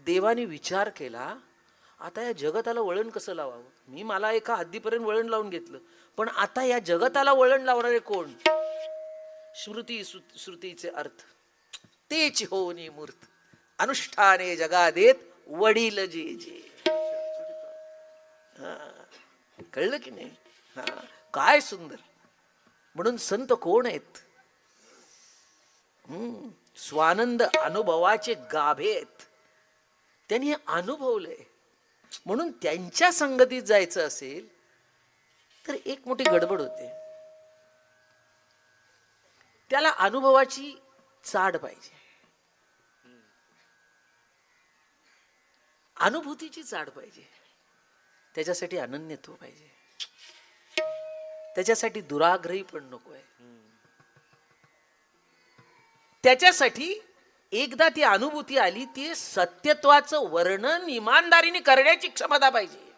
देवाने विचार केला, आता या जगताला वळण कसं लावावं. मी मला एका हद्दीपर्यंत वळण लावून घेतलं, पण आता या जगताला वळण लावणारे कोण. श्रुतीचे अर्थ तेच होनी मूर्त, अनुष्ठाने जगा देत वडील जे जे. कळलं की नाही. काय सुंदर. म्हणून संत कोण आहेत. स्वानंद अनुभवाचे गाभे आहेत. त्यांनी हे अनुभवलंय. म्हणून त्यांच्या संगतीत जायचं असेल तर एक मोठी गडबड होते. त्याला अनुभवाची चाड पाहिजे, अनुभूतीची चाड पाहिजे. त्याच्यासाठी अनन्यत्व पाहिजे. त्याच्यासाठी दुराग्रही पण नकोय. त्याच्यासाठी एकदा ती अनुभूती आली, ती सत्यत्वाचं वर्णन इमानदारीने करण्याची क्षमता पाहिजे.